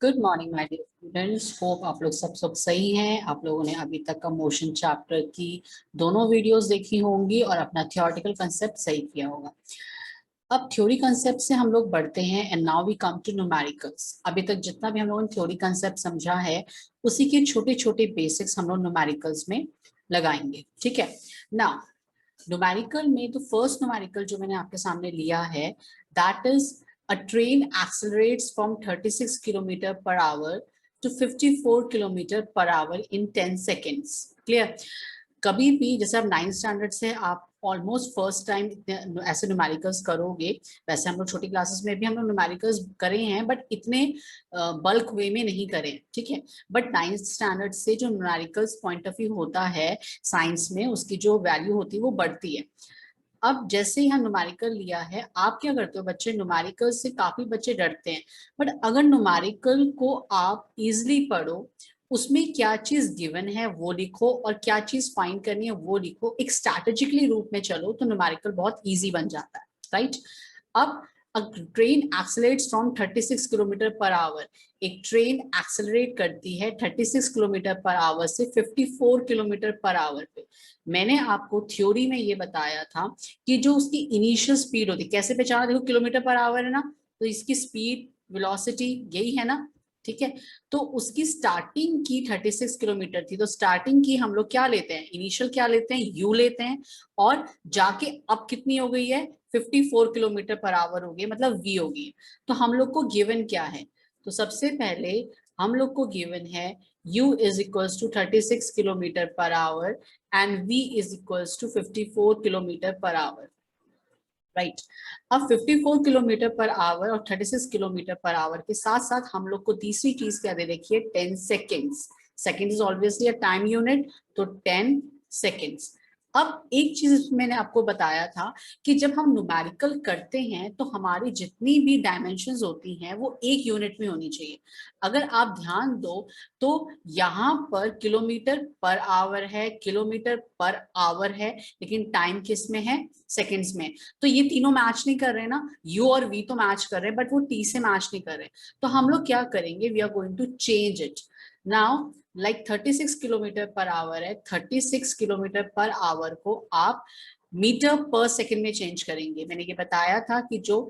Good morning my dear students. Hope आप लोग सब सही हैं। आप लोगों ने अभी तक का मोशन चैप्टर की दोनों वीडियोस देखी होंगी और अपना थियोरेटिकल कंसेप्ट सही किया होगा। अब थ्योरी कंसेप्ट से हम लोग बढ़ते हैं and now we come to numericals. अभी तक जितना भी हम लोगों ने थ्योरी कंसेप्ट समझा है उसी के छोटे छोटे बेसिक्स हम लोग न्यूमेरिकल्स में लगाएंगे। ठीक है ना। न्यूमेरिकल में तो फर्स्ट न्यूमेरिकल जो मैंने आपके सामने लिया है that is a train accelerates from 36 kilometer per hour to 54 kilometer per hour in 10 seconds. Clear. कभी भी जैसे आप 9th स्टैंडर्ड से आप ऑलमोस्ट फर्स्ट टाइम ऐसे न्यूमेरिकल्स करोगे। वैसे हम लोग छोटी क्लासेस में भी हम लोग न्यूमेरिकल्स करे हैं बट इतने बल्क वे में नहीं करे। ठीक है। बट 9th स्टैंडर्ड से जो न्यूमेरिकल्स पॉइंट ऑफ व्यू होता है साइंस में उसकी जो वैल्यू होती है वो बढ़ती है। अब जैसे यहाँ न्यूमेरिकल लिया है आप क्या करते हो बच्चे, न्यूमेरिकल से काफी बच्चे डरते हैं। बट अगर न्यूमेरिकल को आप इजिली पढ़ो, उसमें क्या चीज गिवन है वो लिखो और क्या चीज फाइंड करनी है वो लिखो, एक स्ट्रैटेजिकली रूप में चलो तो न्यूमेरिकल बहुत इजी बन जाता है। राइट। अब a train accelerates from 36 kilometre per our. एक ट्रेन एक्सेलरेट करती है 36 किलोमीटर पर आवर से 54 किलोमीटर पर आवर पे। मैंने आपको थ्योरी में ये बताया था कि जो उसकी इनिशियल स्पीड होती है, कैसे पहचाना, देखो किलोमीटर पर आवर है ना, तो इसकी स्पीड वेलोसिटी यही है ना। ठीक है। तो उसकी स्टार्टिंग की 36 किलोमीटर थी, तो स्टार्टिंग की हम लोग क्या लेते हैं, इनिशियल क्या लेते हैं, यू लेते हैं, और जाके अब कितनी हो गई है 54 किलोमीटर पर आवर हो गई, मतलब वी हो गई। तो हम लोग को गिवन क्या है, तो सबसे पहले हम लोग को गिवन है u is equals to 36 kilometre per hour and v is equals to 54 kilometre per hour. Right. अब 54 किलोमीटर पर आवर और 36 किलोमीटर पर आवर के साथ साथ हम लोग को तीसरी चीज क्या दे रखी है, 10 seconds. Second is obviously a time unit, तो 10 सेकेंड्स। अब एक चीज मैंने आपको बताया था कि जब हम न्यूमेरिकल करते हैं तो हमारी जितनी भी डायमेंशंस होती हैं वो एक यूनिट में होनी चाहिए। अगर आप ध्यान दो तो यहाँ पर किलोमीटर पर आवर है, किलोमीटर पर आवर है, लेकिन टाइम किस में है, सेकेंड्स में। तो ये तीनों मैच नहीं कर रहे ना, यू और वी तो मैच कर रहे हैं बट वो टी से मैच नहीं कर रहे। तो हम लोग क्या करेंगे, we are going to change it now. Like 36 kilometre per hour है, 36 किलोमीटर पर आवर को आप मीटर पर सेकेंड में चेंज करेंगे। मैंने ये बताया था कि जो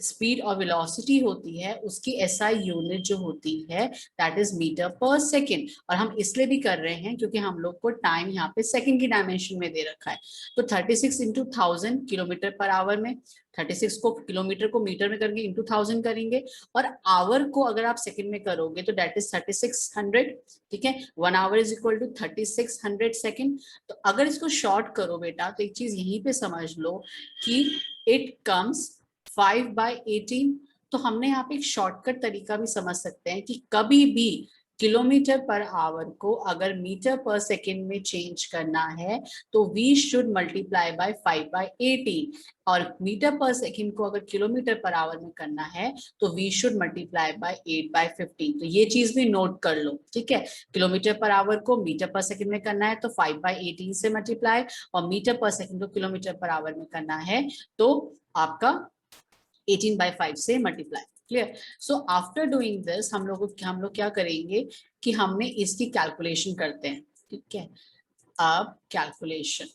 स्पीड और वेलोसिटी होती है उसकी एसआई यूनिट जो होती है that is metre per second. और हम इसलिए भी कर रहे हैं क्योंकि हम लोग को टाइम यहाँ पे सेकेंड की डायमेंशन में दे रखा है। तो 36 इंटू 1000 किलोमीटर पर आवर में, 36 को किलोमीटर को मीटर में करके इंटू 1000 करेंगे, और आवर को अगर आप सेकेंड में करोगे तो दैट इज 3600। ठीक है। 1 hour is equal to 3600 second. तो अगर इसको शॉर्ट करो बेटा तो एक चीज यहीं पे समझ लो कि इट कम्स 5/18। तो हमने यहाँ पे एक शॉर्टकट तरीका भी समझ सकते हैं कि कभी भी किलोमीटर पर आवर को अगर मीटर पर सेकेंड में चेंज करना है तो वी शुड मल्टीप्लाई बाय 5/18, और मीटर पर सेकेंड को अगर किलोमीटर पर आवर में करना है तो वी शुड मल्टीप्लाई बाय 8/15। तो ये चीज भी नोट कर लो। ठीक है। किलोमीटर पर आवर को मीटर पर सेकेंड में करना है तो 5/18 से मल्टीप्लाई, और मीटर पर सेकेंड को किलोमीटर पर आवर में करना है तो आपका 18/5 से multiply. Clear. So after doing this हम लोग क्या करेंगे कि हमने इसकी कैलकुलेशन करते हैं। ठीक है। अब calculation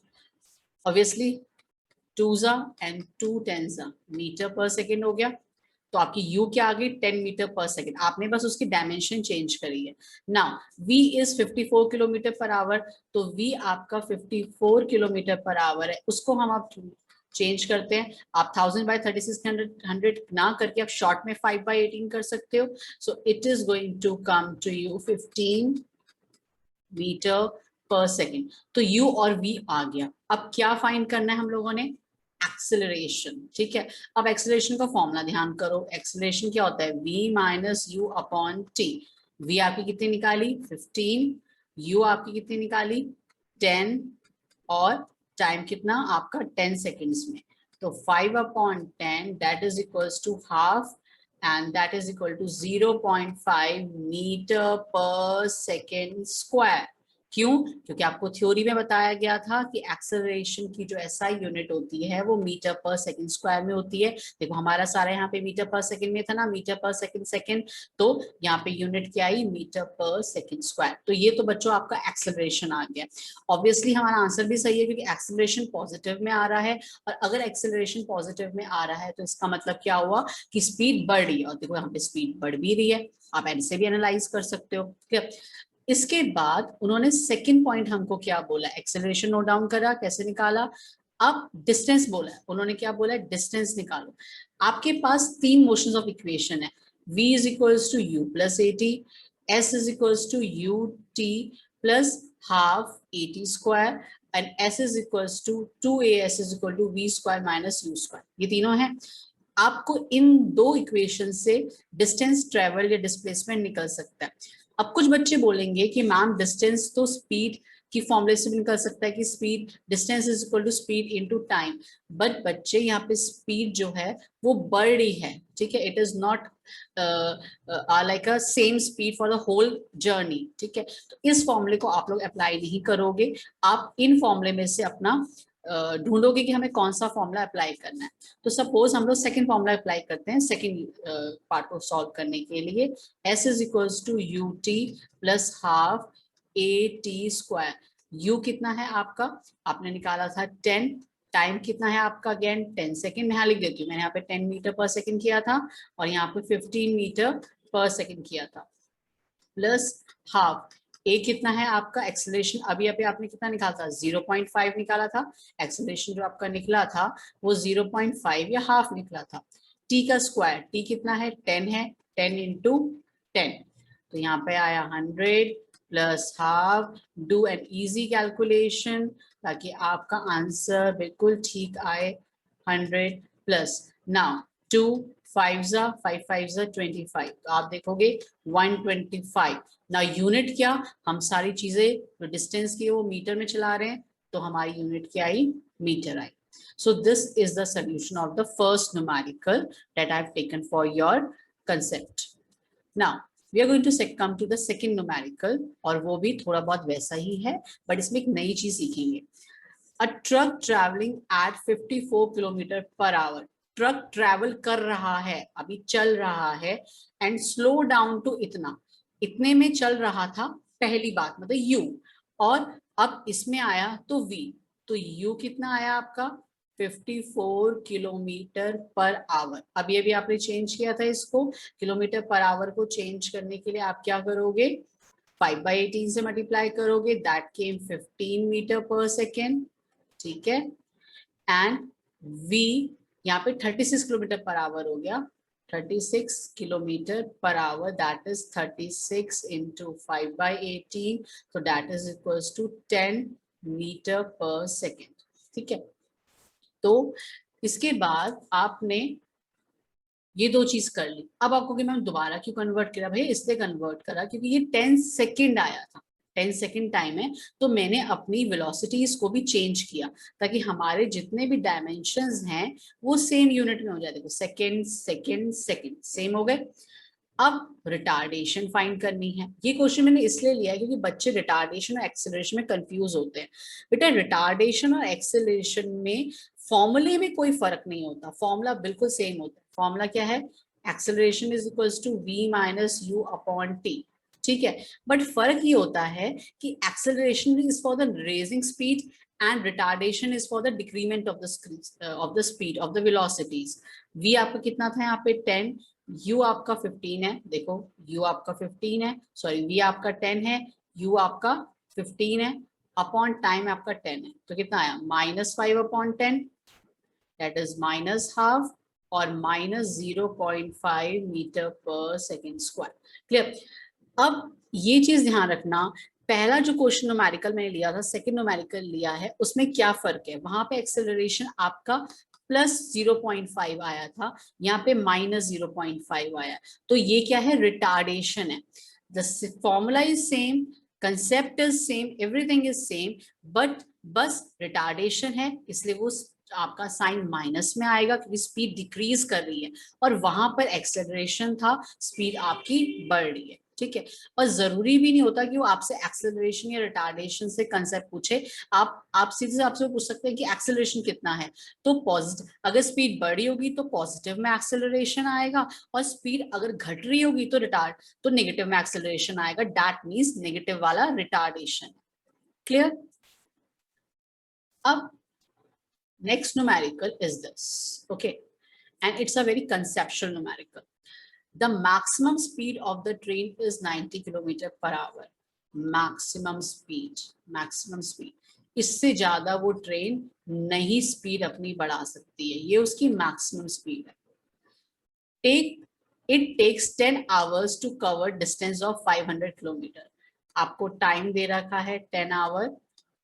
obviously 2 and 2 10 metre per second हो गया, तो आपकी u क्या आ गई 10 मीटर पर सेकेंड। आपने बस उसकी डायमेंशन चेंज करी है। Now v is 54 kilometre per our, तो v आपका 54 किलोमीटर पर आवर है, उसको हम आप चेंज करते हैं। आप 1000/3600 ना करके आप शॉर्ट में 5/18 कर सकते हो। So it is going to come to you 15 metre per second. तो u और v आ गया। अब क्या फाइंड करना है हम लोगों ने, एक्सेलरेशन। ठीक है। अब एक्सेलरेशन का फॉर्मूला ध्यान करो। एक्सेलरेशन क्या होता है, v minus u upon T. v आपकी कितनी निकाली 15, u आपकी कितनी निकाली 10, और टाइम कितना आपका 10 सेकेंड्स में। तो 5/10 that is equals to half, and that is equal to 0.5 meter per second square. क्यों? क्योंकि आपको थ्योरी में बताया गया था कि एक्सेलरेशन की जो एसआई यूनिट होती है वो मीटर पर सेकंड स्क्वायर में होती है। देखो हमारा सारा यहाँ पे मीटर पर सेकंड में था ना, मीटर पर सेकंड सेकंड, तो यहाँ पे यूनिट क्या आई, मीटर पर सेकंड स्क्वायर। तो ये तो बच्चों आपका एक्सेलरेशन आ गया। ऑब्वियसली हमारा आंसर भी सही है क्योंकि एक्सेलरेशन पॉजिटिव में आ रहा है, और अगर एक्सेलरेशन पॉजिटिव में आ रहा है तो इसका मतलब क्या हुआ कि स्पीड बढ़ रही है। और देखो यहाँ पे स्पीड बढ़ भी रही है, आप ऐसे भी एनालाइज कर सकते हो। ठीक है, इसके बाद उन्होंने सेकंड पॉइंट हमको क्या बोला, एक्सेलरेशन नोट डाउन करा, कैसे निकाला। अब डिस्टेंस बोला है, उन्होंने क्या बोला है, डिस्टेंस निकालो। आपके पास तीन मोशंस ऑफ इक्वेशन है, v is equals to u plus a t, s is equals to u t plus half a t square, and s is equals to 2as is equal to v square minus u square. ये तीनों है। आपको इन दो equation से distance travel या displacement निकल सकता है। अब कुछ बच्चे बोलेंगे कि मैम डिस्टेंस तो स्पीड की फॉर्मूले से भी निकल सकता है कि speed distance is equal to speed into time, but बच्चे यहाँ पे स्पीड जो है वो बढ़ रही है। ठीक है, it is not like a same speed for the whole journey. ठीक है, तो इस फॉर्मूले को आप लोग अप्लाई नहीं करोगे, आप इन फॉर्मूले में से अपना ढूंढोगे कि हमें कौन सा फॉर्मूला अप्लाई करना है। तो सपोज हम लोग सेकंड फॉर्मूला अप्लाई करते हैं सेकंड पार्ट को सॉल्व करने के लिए। s is equals to u t plus half a t square. u कितना है आपका, आपने निकाला था 10, टाइम कितना है आपका, अगेन 10 सेकेंड। मैं यहाँ लिख देती हूँ, मैंने यहाँ पे 10 मीटर पर सेकेंड किया था और यहाँ पे 15 मीटर पर सेकेंड किया था, प्लस हाफ ए कितना है आपका, एक्सेलरेशन अभी अभी आपने कितना निकाला था, 0.5 निकाला था। एक्सेलरेशन जो आपका निकला था वो 0.5 या हाफ निकला था। टी का स्क्वायर, टी कितना है, 10 है, 10 इंटू 10, तो यहाँ पे आया 100 plus half. Do an easy calculation ताकि आपका आंसर बिल्कुल ठीक आए। 100 प्लस नाउ 2 5 5 25, तो आप देखोगे 125। ना यूनिट क्या, हम सारी चीजें जो डिस्टेंस की वो मीटर में चला रहे हैं, तो हमारी यूनिट क्या आई, मीटर आई। So this is the solution of the first numerical that I've taken for your concept. Now we are going to come to the second numerical, और वो भी थोड़ा बहुत वैसा ही है, but इसमें एक नई चीज सीखेंगे। A truck traveling at 54 kilometre per our, truck travel कर रहा है, अभी चल रहा है, एंड स्लो डाउन टू इतना, इतने में चल रहा था पहली बात मतलब u, और अब इसमें आया तो v, तो u कितना आया आपका 54 किलोमीटर पर आवर। अभी अभी आपने चेंज किया था इसको, किलोमीटर पर आवर को चेंज करने के लिए आप क्या करोगे, 5/18 से मल्टीप्लाई करोगे, that came 15 metre per second. ठीक है, एंड v यहाँ पे 36 किलोमीटर पर आवर हो गया, 36 kilometre per our, that is 36 into 5/18, तो that is equals to 10 metre per second. ठीक है, तो इसके बाद आपने ये दो चीज कर ली। अब आपको कि मैम दोबारा क्यों कन्वर्ट करा, भाई इसलिए कन्वर्ट करा क्योंकि ये 10 सेकेंड आया था, 10 सेकेंड टाइम है, तो मैंने अपनी वेलोसिटीज को भी चेंज किया ताकि हमारे जितने भी डायमेंशंस हैं वो सेम यूनिट में हो जाए। देखो सेकेंड सेकेंड सेकेंड सेम हो गए। अब रिटार्डेशन फाइंड करनी है। ये क्वेश्चन मैंने इसलिए लिया है क्योंकि बच्चे रिटार्डेशन और एक्सेलरेशन में कंफ्यूज होते हैं। बेटा रिटार्डेशन और एक्सेलरेशन में फॉर्मूले में कोई फर्क नहीं होता, फॉर्मूला बिल्कुल सेम होता है। फॉर्मूला क्या है, acceleration is equals to v minus u upon t. ठीक है, बट फर्क ये होता है कि acceleration is for the raising speed and retardation is for the decrement of the speed of the velocities. v आपका कितना था यहाँ पे 10, u आपका 15 है, देखो u आपका 15 है, सॉरी v आपका 10 है, u आपका 15 है, अपॉन टाइम आपका 10 है, तो कितना आया -5 upon 10, that is minus half, और minus 0.5 metre per second square. Clear. अब ये चीज ध्यान रखना, पहला जो क्वेश्चन न्यूमेरिकल मैंने लिया था, सेकंड न्यूमेरिकल लिया है, उसमें क्या फर्क है, वहां पे एक्सेलरेशन आपका प्लस 0.5 आया था, यहाँ पे माइनस 0.5 आया, तो ये क्या है, रिटार्डेशन है। The formula is same, concept is same, everything is same, but बस रिटार्डेशन है इसलिए वो आपका साइन माइनस में आएगा क्योंकि स्पीड डिक्रीज कर रही है, और वहां पर एक्सेलरेशन था, स्पीड आपकी बढ़ रही है। ठीक है। और जरूरी भी नहीं होता कि वो आपसे एक्सेलरेशन या रिटार्डेशन से कंसेप्ट पूछे, आप सीधे से आपसे पूछ सकते हैं कि एक्सेलरेशन कितना है, तो पॉजिटिव, अगर स्पीड बढ़ी होगी तो पॉजिटिव में एक्सेलरेशन आएगा, और स्पीड अगर घट रही होगी तो नेगेटिव में एक्सेलरेशन आएगा, दैट मींस नेगेटिव वाला रिटार्डेशन। क्लियर? अब next numerical is this, okay, and it's a very conceptual numerical. The maximum speed of the train is 90 km per hour. maximum speed, इससे ज्यादा वो ट्रेन नहीं speed अपनी बढ़ा सकती है, ये उसकी मैक्सिमम स्पीड है। It takes 10 hours to cover distance of 500 kilometre. आपको टाइम दे रखा है 10 आवर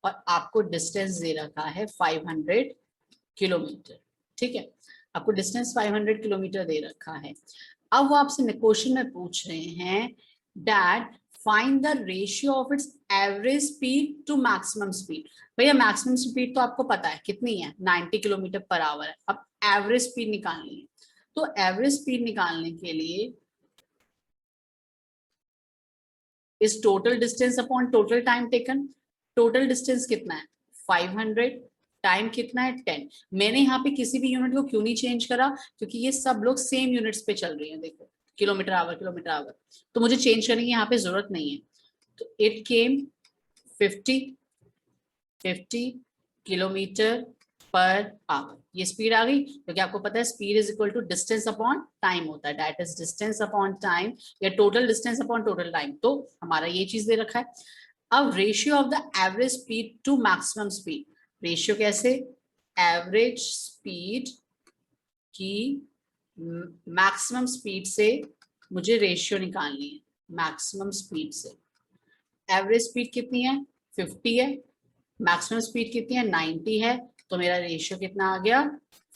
और आपको डिस्टेंस दे रखा है 500 किलोमीटर, ठीक है, आपको डिस्टेंस 500 किलोमीटर दे रखा है। अब वो आपसे क्वेश्चन में पूछ रहे हैं that find the ratio of its average speed to maximum speed. भैया मैक्सिमम स्पीड तो आपको पता है कितनी है, 90 किलोमीटर पर आवर है, अब एवरेज स्पीड निकालनी है। तो एवरेज स्पीड निकालने के लिए इस total distance upon total time taken, total distance कितना है 500, टाइम कितना है 10। मैंने यहाँ पे किसी भी यूनिट को क्यों नहीं चेंज करा, क्योंकि ये सब लोग सेम यूनिट्स पे चल रही हैं, देखो किलोमीटर आवर, तो मुझे चेंज करने की यहाँ पे जरूरत नहीं है। तो it came 50 kilometre per hour, ये स्पीड आ गई, क्योंकि आपको पता है speed is equal to distance upon time होता है, that is distance upon time या total distance upon total time, तो हमारा ये चीज दे रखा है। अब ratio of the average speed to maximum speed, ratio कैसे, एवरेज स्पीड की मैक्सिमम स्पीड से मुझे रेशियो निकालनी है, मैक्सिमम स्पीड से एवरेज स्पीड कितनी है 50 है, मैक्सिमम स्पीड कितनी है 90 है, तो मेरा रेशियो कितना आ गया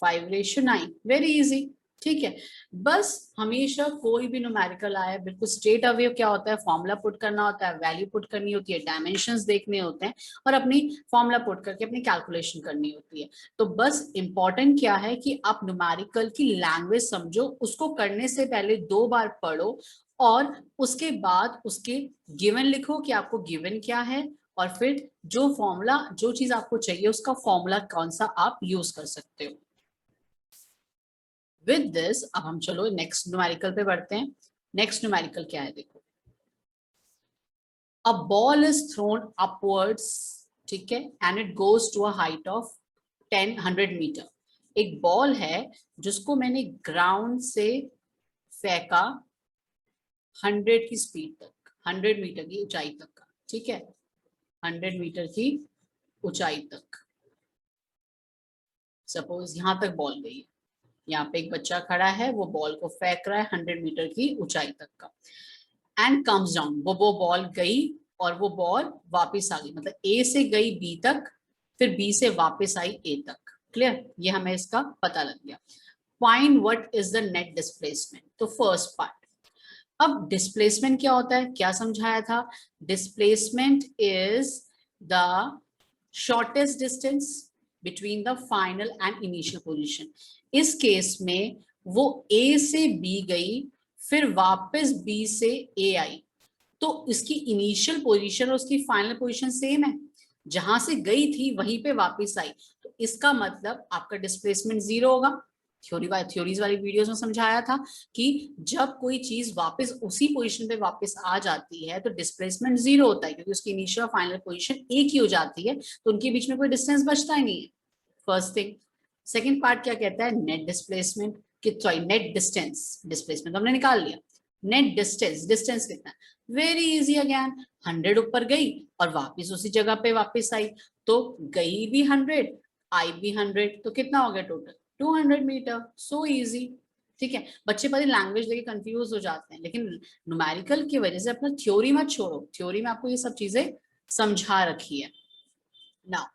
5:9। वेरी इजी, ठीक है। बस हमेशा कोई भी न्यूमेरिकल आए बिल्कुल स्ट्रेट अवे क्या होता है, फॉर्मूला पुट करना होता है, वैल्यू पुट करनी होती है, डायमेंशंस देखने होते हैं और अपनी फॉर्मूला पुट करके अपनी कैलकुलेशन करनी होती है। तो बस इंपॉर्टेंट क्या है कि आप न्यूमेरिकल की लैंग्वेज समझो, उसको करने से पहले 2 बार पढ़ो और उसके बाद उसके गिवन लिखो कि आपको गिवन क्या है, और फिर जो फॉर्मूला, जो चीज आपको चाहिए उसका फॉर्मूला कौन सा आप यूज कर सकते हो। विद दिस अब हम चलो नेक्स्ट न्यूमेरिकल पे बढ़ते हैं। नेक्स्ट न्यूमेरिकल क्या है, देखो, a ball is thrown upwards, ठीक है, and it goes to a height of 100 metre. एक बॉल है जिसको मैंने ग्राउंड से फेंका 100 की स्पीड तक, 100 मीटर की ऊंचाई तक का, ठीक है, 100 मीटर की ऊंचाई तक। सपोज यहां तक बॉल गई है, यहाँ पे एक बच्चा खड़ा है, वो बॉल को फेंक रहा है 100 मीटर की ऊंचाई तक का, एंड कम्स डाउन, वो बॉल गई और वो बॉल वापस आ गई, मतलब ए से गई बी तक, फिर बी से वापस आई ए तक। क्लियर, ये हमें इसका पता लग गया। Find what is the net displacement, तो फर्स्ट पार्ट। अब डिस्प्लेसमेंट क्या होता है, क्या समझाया था, displacement is the shortest distance between the final and initial position. इस केस में वो ए से बी गई, फिर वापस बी से ए आई, तो इसकी इनिशियल पोजीशन और उसकी फाइनल पोजीशन सेम है, जहां से गई थी वहीं पे वापस आई, तो इसका मतलब आपका डिस्प्लेसमेंट 0 होगा। थ्योरीज वाली वीडियोस में समझाया था कि जब कोई चीज वापस उसी पोजीशन पे वापस आ जाती है तो डिस्प्लेसमेंट 0 होता है, क्योंकि उसकी इनिशियल और फाइनल पोजीशन एक ही हो जाती है, तो उनके बीच में कोई डिस्टेंस बचता ही नहीं है। First thing. सेकेंड पार्ट क्या कहता है, net displacement, sorry net distance, displacement हमने निकाल लिया, नेट डिस्टेंस, डिस्टेंस कितना, वेरी इजी अगेन, 100 ऊपर गई और वापस उसी जगह पे वापस आई, तो गई भी 100 आई भी 100, तो कितना हो गया टोटल 200 मीटर। सो इजी, ठीक है। बच्चे पहले लैंग्वेज लेके कंफ्यूज हो जाते हैं, लेकिन न्यूमेरिकल की वजह से अपना थ्योरी मत छोड़ो, थ्योरी में आपको ये सब चीजें समझा रखी है। Now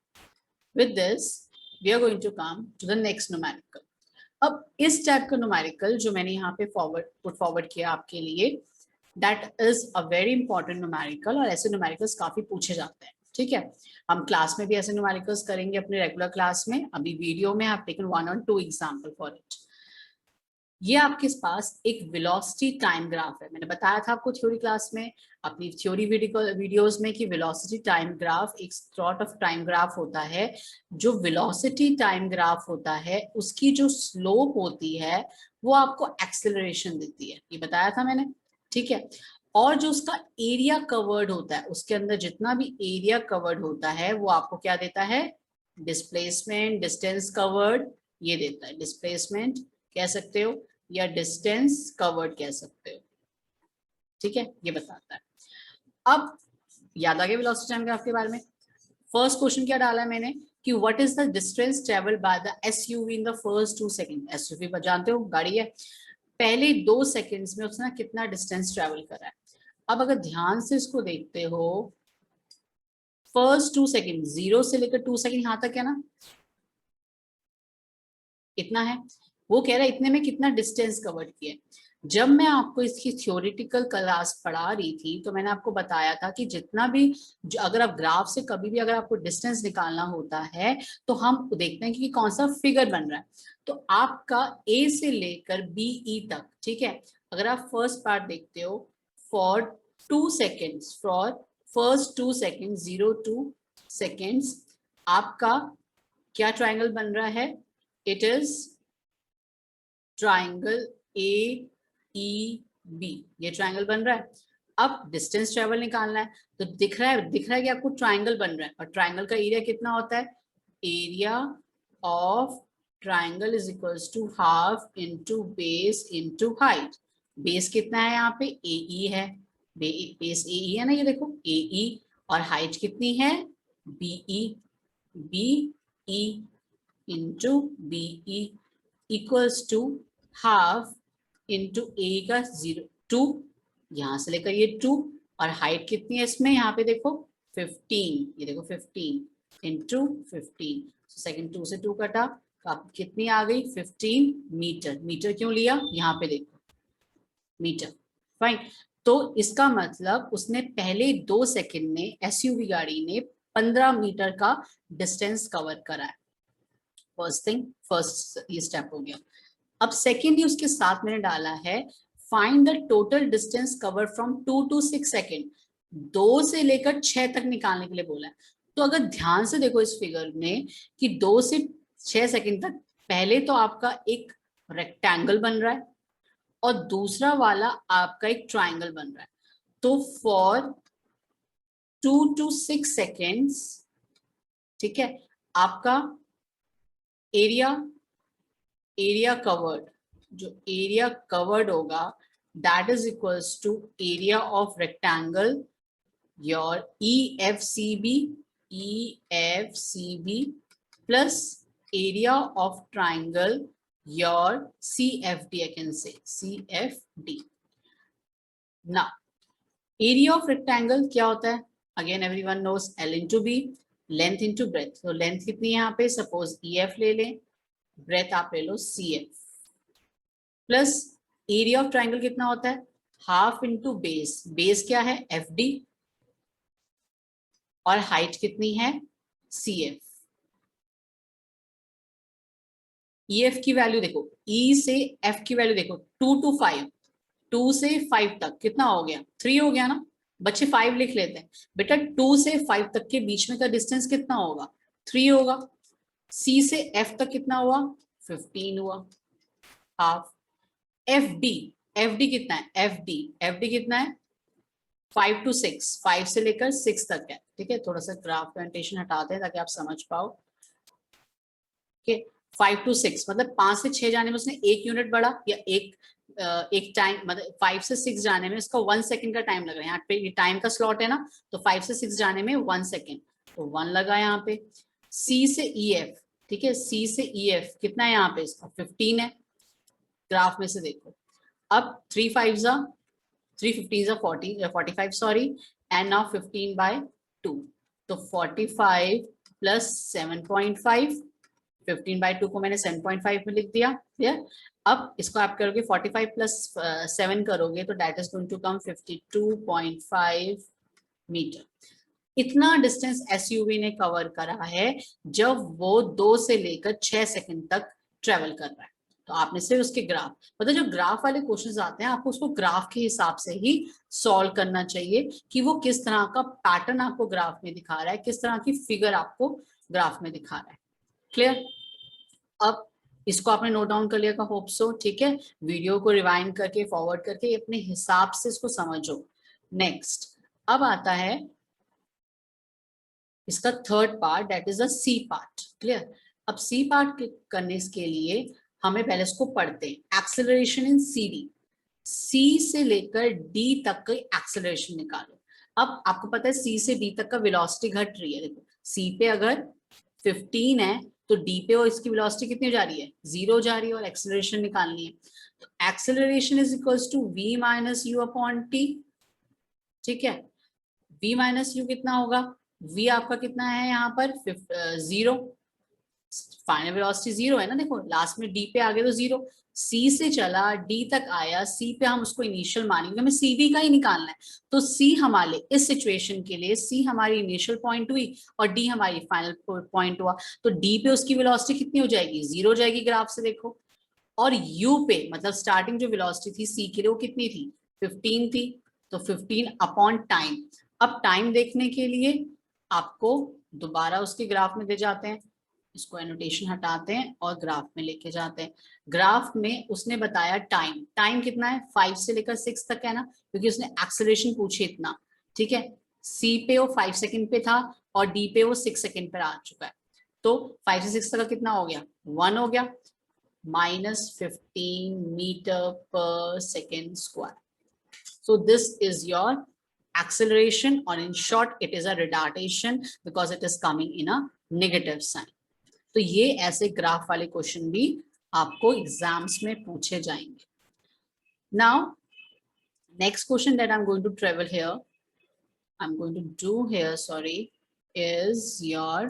with this we are going to come to the next numerical. अब इस टाइप का न्यूमेरिकल जो मैंने यहाँ पे पुट फॉरवर्ड किया आपके लिए, that is a very important numerical, और ऐसे न्यूमेरिकल्स काफी पूछे जाते हैं, ठीक है। हम क्लास में भी ऐसे न्यूमेरिकल्स करेंगे अपने रेगुलर क्लास में, अभी वीडियो में आई हैव टेकन 1 और 2 एग्जांपल फॉर इट। ये आपके पास एक वेलोसिटी टाइम ग्राफ है। मैंने बताया था आपको थ्योरी क्लास में, अपनी थ्योरी वीडियोस में, कि वेलोसिटी टाइम ग्राफ एक सॉर्ट ऑफ टाइम ग्राफ होता है। जो वेलोसिटी टाइम ग्राफ होता है उसकी जो स्लोप होती है वो आपको एक्सेलरेशन देती है, ये बताया था मैंने, ठीक है। और जो उसका एरिया कवर्ड होता है, उसके अंदर जितना भी एरिया कवर्ड होता है वो आपको क्या देता है, डिस्प्लेसमेंट, डिस्टेंस कवर्ड, ये देता है। डिस्प्लेसमेंट कह सकते हो या डिस्टेंस कवर्ड कह सकते हो, ठीक है, ये बताता है। अब याद आ गया वेलोसिटी टाइम ग्राफ के बारे में। फर्स्ट क्वेश्चन क्या डाला है मैंने कि what is the distance travelled by the SUV in the first 2 second. SUV जानते हो, गाड़ी है। पहले 2 सेकंड्स में उसने कितना डिस्टेंस ट्रेवल करा है। अब अगर ध्यान से इसको देखते हो, फर्स्ट 2 सेकंड, 0 से लेकर 2 सेकंड यहां तक है ना, इतना है। वो कह रहा है इतने में कितना डिस्टेंस कवर किया है। जब मैं आपको इसकी थ्योरेटिकल क्लास पढ़ा रही थी तो मैंने आपको बताया था कि जितना भी, अगर आप ग्राफ से कभी भी अगर आपको डिस्टेंस निकालना होता है तो हम देखते हैं कि कौन सा फिगर बन रहा है। तो आपका ए से लेकर बीई तक, ठीक है। अगर आप फर्स्ट पार्ट देखते हो, for 2 seconds, for first 2 second, 0 to seconds, आपका क्या ट्राइंगल बन रहा है, it is triangle A E B, ये ट्राइंगल बन रहा है। अब डिस्टेंस ट्रेवल निकालना है तो दिख रहा है कि आपको ट्राइंगल बन रहा है, और ट्राइंगल का एरिया कितना होता है, area of triangle is equals to half into base into height. Base कितना है यहाँ पे, ए है, बेस ए है ना, ये देखो ए, और हाइट कितनी है, B, B into B equals to half into A का 2, यहां से लेकर ये 2, और हाइट कितनी है इसमें, यहाँ पे देखो 15, ये देखो 15 इंटू 15, सेकेंड 2 से 2 कटा तो आप कितनी आ गई, 15 मीटर। मीटर क्यों लिया, यहाँ पे देखो मीटर, फाइन। तो इसका मतलब उसने पहले 2 सेकेंड में एसयूवी गाड़ी ने 15 मीटर का डिस्टेंस कवर करा है। फर्स्ट थिंग, फर्स्ट ये स्टेप हो गया। अब सेकेंड ही उसके साथ मैंने डाला है, find the total distance cover from 2 to 6 second, 2 से लेकर 6 तक निकालने के लिए बोला है। तो अगर ध्यान से देखो इस फिगर में कि 2 से 6 सेकेंड तक, पहले तो आपका एक रेक्टेंगल बन रहा है और दूसरा वाला आपका एक ट्राइंगल बन रहा है। तो फॉर 2 to 6 सेकेंड्स, ठीक है, आपका एरिया कवर्ड, जो एरिया कवर्ड होगा that is equals to area of rectangle, your EFCB plus area of triangle, your CFD, I can say CFD. Now area of rectangle क्या होता है, again everyone knows, L into B, length into breadth. तो length कितनी है यहाँ पे, suppose EF ले लें, ब्रेथ आप ले लो CF, plus area of triangle कितना होता है, हाफ इंटू बेस, बेस क्या है FD, और हाइट कितनी है CF। EF की वैल्यू देखो, E से F की वैल्यू देखो, 2 to 5, 2 से 5 तक कितना हो गया, 3 हो गया ना। बच्चे 5 लिख लेते हैं, बेटा 2 से 5 तक के बीच में का डिस्टेंस कितना होगा, 3 होगा। C से F तक कितना हुआ, 15 हुआ, हाफ। FD कितना है, FD कितना है, 5 to 6, 5 से लेकर 6 तक है, ठीक है। थोड़ा सा ग्राफ प्रेजेंटेशन हटाते हैं ताकि आप समझ पाओ, ठीक है। 5 to 6 मतलब 5 से 6 जाने में उसने 1 यूनिट बढ़ा, या एक टाइम, मतलब 5 से 6 जाने में इसका 1 सेकंड का टाइम लग रहा है। यहाँ पे ये टाइम का स्लॉट है ना, तो 5 से 6 जाने में 1 सेकंड, तो 1 लगा यहाँ पे। C से EF, ठीक है, C से EF कितना है यहाँ पे, इसका 15 है, ग्राफ में से देखो। अब 3 5 3 15 45 सॉरी, एंड नाउ 15/2, तो 45 प्लस 7.5, 15/2 को मैंने 7.5 में लिख दिया, क्लियर। अब इसको आप करोगे 45 प्लस 7 करोगे तो that is going to come 52.5 metre. इतना डिस्टेंस एसयूवी ने कवर करा है जब वो 2 से लेकर 6 सेकंड तक ट्रेवल कर रहा है। तो आपने सिर्फ उसके ग्राफ, मतलब जो ग्राफ वाले क्वेश्चंस आते हैं आपको उसको ग्राफ के हिसाब से ही सॉल्व करना चाहिए कि वो किस तरह का पैटर्न आपको ग्राफ में दिखा रहा है, किस तरह की फिगर आपको ग्राफ में दिखा रहा है। क्लियर? अब इसको आपने नोट डाउन कर लिया का होप सो, ठीक है। वीडियो को रिवाइंड करके फॉरवर्ड करके अपने हिसाब से इसको समझो। नेक्स्ट अब आता है इसका third part, that is the C part. Clear? अब सी पार्ट करने के लिए हमें पहले इसको पढ़ते हैं। एक्सेलरेशन इन सी डी, सी से लेकर डी तक का एक्सेलरेशन निकालो। अब आपको पता है सी से डी तक का वेलोसिटी घट रही है। देखो सी पे अगर 15 है तो डी पे और इसकी वेलोसिटी कितनी जा रही है, 0 जा रही है, और एक्सेलरेशन निकालनी है। तो acceleration is equals to v minus u upon t. ठीक है, v माइनस यू कितना होगा, v आपका कितना है यहाँ पर 0, फाइनल वेलोसिटी 0 है ना। देखो लास्ट में d पे आ गए तो 0, c से चला d तक आया, c पे हम उसको इनिशियल मानेंगे, हमें cd का ही निकालना है। तो c हमारे इस सिचुएशन के लिए c हमारी इनिशियल पॉइंट हुई और d हमारी फाइनल पॉइंट हुआ। तो d पे उसकी वेलोसिटी कितनी हो जाएगी, 0 हो जाएगी ग्राफ से देखो। और u पे मतलब स्टार्टिंग जो वेलोसिटी थी c के लिए वो कितनी थी, 15 थी। तो 15 अपॉन टाइम। अब टाइम देखने के लिए आपको दोबारा उसके ग्राफ में दे जाते हैं, इसको एनोटेशन हटाते हैं और ग्राफ में लेके जाते हैं। ग्राफ में उसने बताया टाइम, टाइम कितना है 5 से लेकर 6 तक है ना, क्योंकि उसने एक्सेलरेशन पूछे इतना। ठीक है, सी पे वो 5 सेकंड पे था और डी पे वो 6 सेकंड पर आ चुका है। तो 5 से 6 तक का कितना हो गया, 1 हो गया, -15 metre per second square. So this is your acceleration, or in short it is a retardation because it is coming in a negative sign. तो ये ऐसे ग्राफ वाले क्वेश्चन भी आपको एग्जाम्स में पूछे जाएंगे। Now next question that I'm going to travel here, I'm going to do here, sorry, is your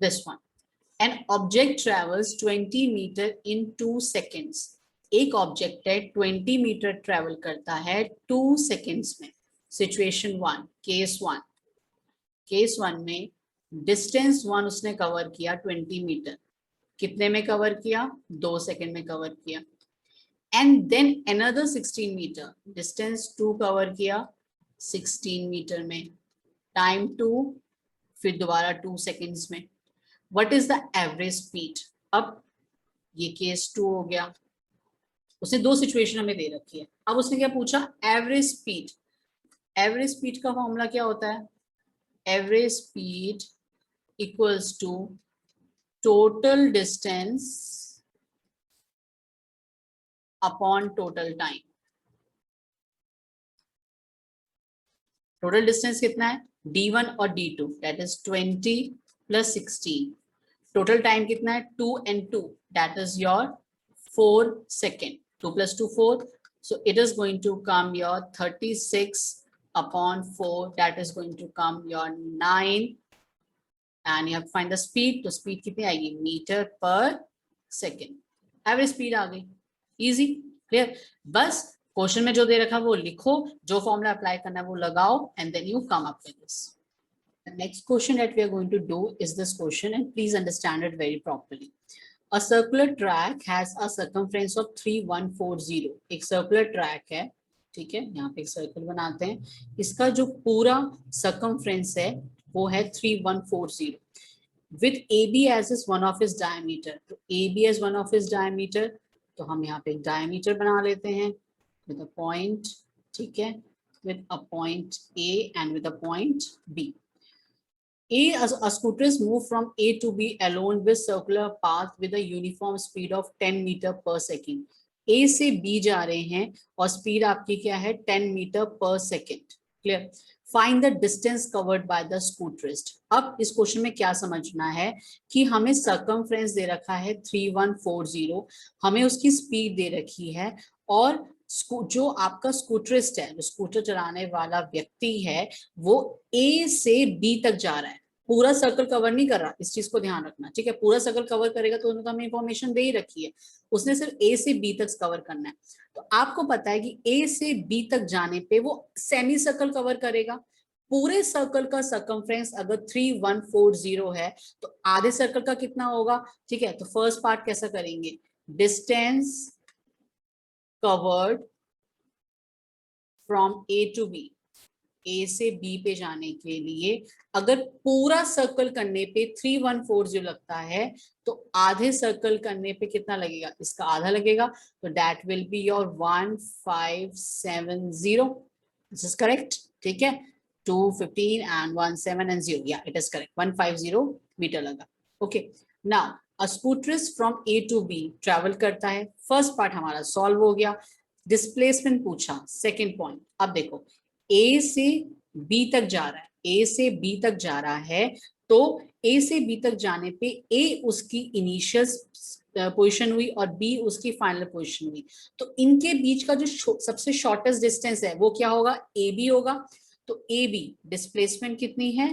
this one. An object travels 20 meter in 2 seconds. एक ऑब्जेक्ट है 20 मीटर ट्रेवल करता है 2 सेकेंड्स में। सिचुएशन 1, केस वन में distance 1 उसने cover किया 20 metre, कितने में कवर किया, 2 सेकेंड में कवर किया। And then another 16 metre, distance 2 cover किया 16 मीटर में, टाइम 2, फिर दोबारा 2 सेकेंड्स में। What is the average speed? अब ये केस 2 हो गया, उसने 2 सिचुएशन हमें दे रखी है। अब उसने क्या पूछा, एवरेज स्पीड। एवरेज स्पीड का फॉर्मूला क्या होता है, average speed equals to total distance upon total time. Total distance कितना है, d1 और d2, that is 20 plus 16। Total time कितना है, 2 and 2, that is your 4 second. 2 plus 2 4, so it is going to come your 36 upon 4, that is going to come your 9, and you have to find the speed। तो speed कितनी आएगी, metre per second. Average speed आ गई, easy, clear. बस question में जो दे रखा वो लिखो, जो फॉर्मूला अप्लाई करना है वो लगाओ, and then you come up with this. The next question that we are going to do is this question, and please understand it very properly. A circular track has a circumference of 3140। एक circular track है, ठीक है, यहाँ पे एक circle बनाते हैं, इसका जो पूरा सर्कमफ्रेंस है वो है 3140 with AB as is one of its diameter। तो AB as one of its diameter, तो हम यहाँ पे एक diameter बना लेते हैं with a point, ठीक है, with a point A and with a point B। A scooter is moved from A to B along with circular path with a uniform speed of 10 meter per second। A से B जा रहे हैं और speed आपकी क्या है, 10 metre per second. Clear? Find the distance covered by the scooterist. अब इस क्वेश्चन में क्या समझना है कि हमें सर्कमफ्रेंस दे रखा है 3140, हमें उसकी स्पीड दे रखी है, और जो आपका स्कूटरिस्ट है, जो स्कूटर चलाने वाला व्यक्ति है, वो ए से बी तक जा रहा है, पूरा सर्कल कवर नहीं कर रहा, इस चीज को ध्यान रखना, ठीक है। पूरा सर्कल कवर करेगा तो उन्होंने हमें इंफॉर्मेशन दे ही रखी है, उसने सिर्फ ए से बी तक कवर करना है। तो आपको पता है कि ए से बी तक जाने पे वो सेमी सर्कल कवर करेगा। पूरे सर्कल का सर्कमफ्रेंस अगर 3140 है तो आधे सर्कल का कितना होगा, ठीक है। तो फर्स्ट पार्ट कैसा करेंगे, distance covered from A to B, A से बी पे जाने के लिए अगर पूरा सर्कल करने पे 3140 लगता है तो आधे सर्कल करने पे कितना लगेगा, इसका आधा लगेगा, तो that will be your 1570। This is correct, ठीक है। 215 and 17 and 0, yeah it is correct, 150 metre लगा। Okay, now a scooterist from A to B travel करता है। फर्स्ट पार्ट हमारा सॉल्व हो गया। डिस्प्लेसमेंट पूछा, सेकेंड पॉइंट। अब देखो ए से बी तक जा रहा है, ए से बी तक जा रहा है, तो ए से बी तक जाने पे ए उसकी इनिशियल पोजीशन हुई और बी उसकी फाइनल पोजीशन हुई, तो इनके बीच का जो सबसे शॉर्टेस्ट डिस्टेंस है वो क्या होगा, ए बी होगा। तो ए बी डिस्प्लेसमेंट कितनी है,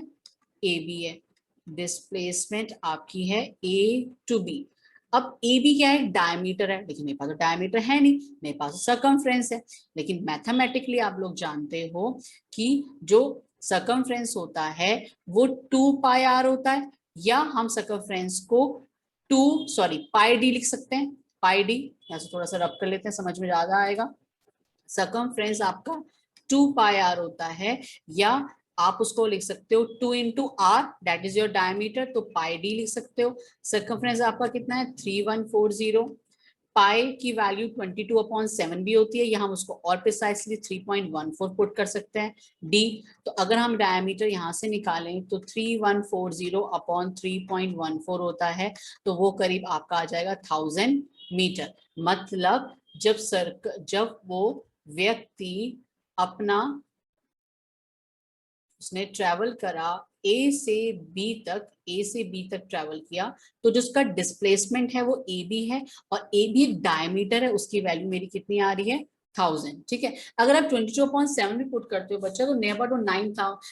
ए बी है, डिस्प्लेसमेंट आपकी है ए टू बी। अब ए बी क्या है, डायमीटर है, लेकिन मेरे पास तो डायमीटर है नहीं, मेरे पास सर्कमफ्रेंस है। लेकिन मैथमेटिकली आप लोग जानते हो कि जो सर्कमफ्रेंस होता है वो 2 पाई आर होता है, या हम सर्कमफ्रेंस को पाई डी लिख सकते हैं। पाई डी यहाँ से थोड़ा सा रब कर लेते हैं, समझ में ज्यादा आएगा। सर्कमफ्रेंस आपका 2 पाई आर होता है, या आप उसको लिख सकते हो 2 into r, that is your diameter, तो पाई डी लिख सकते हो। सर्कमफ्रेंस आपका कितना है, 3140। पाई की वैल्यू 22/7 भी होती है, या हम उसको और प्रिसाइसली 3.14 पुट कर सकते हैं डी। तो अगर हम डायमीटर यहाँ से निकालें तो 3140/3.14 होता है, तो वो करीब आपका आ जाएगा 1000 मीटर। मतलब जब वो व्यक्ति अपना उसने ट्रेवल करा ए से बी तक ट्रेवल किया, तो जिसका डिस्प्लेसमेंट है वो ए बी है, और ए बी एक डायमीटर है, उसकी वैल्यू मेरी कितनी आ रही है, 1000, ठीक है। अगर आप 22/7 भी पुट करते हो बच्चा, तो नियर अबाउट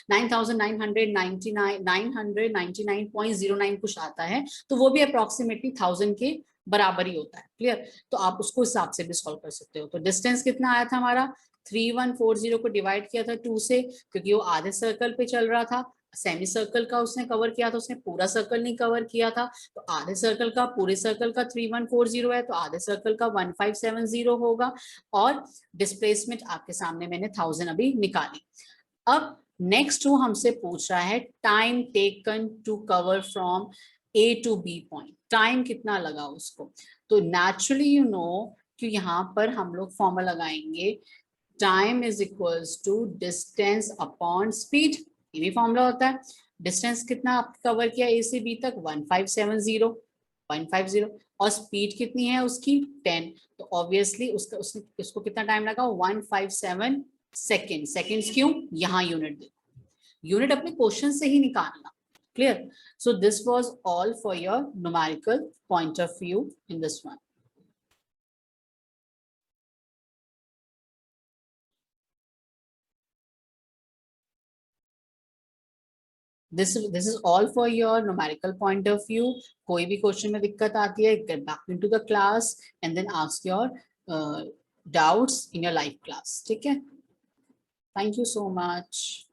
9,999.09 कुछ आता है, तो वो भी अप्रोक्सीमेटली 1000 के बराबर ही होता है। क्लियर, तो आप उसको हिसाब से भी सॉल्व कर सकते हो। तो डिस्टेंस कितना आया था हमारा, 3140 को डिवाइड किया था 2 से, क्योंकि वो आधे सर्कल पे चल रहा था। सेमी सर्कल का उसने कवर किया था, उसने पूरा सर्कल नहीं कवर किया था, तो आधे सर्कल का पूरे सर्कल का 3140 है, तो आधे सर्कल का 1570 होगा। और डिस्प्लेसमेंट आपके सामने मैंने 1000 अभी निकाली। अब नेक्स्ट वो हमसे पूछ रहा है time taken to cover from A to B point, time कितना लगा उसको। तो नेचुरली यू नो कि यहाँ पर हम लोग फॉर्मूला लगाएंगे, time is equals to distance upon speed, ये भी फॉर्मूला होता है। डिस्टेंस कितना आपने कवर किया ए से बी तक, 1570, और स्पीड कितनी है उसकी 10, तो ऑब्वियसली उसको कितना टाइम लगा, 157 सेकेंड। सेकेंड्स क्यों, यहाँ यूनिट देखो, यूनिट अपने क्वेश्चन से ही निकालना। Clear, so this was all for your numerical point of view in this one. This is all for your numerical point of view. कोई भी क्वेश्चन में दिक्कत आती है, get back into the class and then ask your doubts in your live class. ठीक है, thank you so much.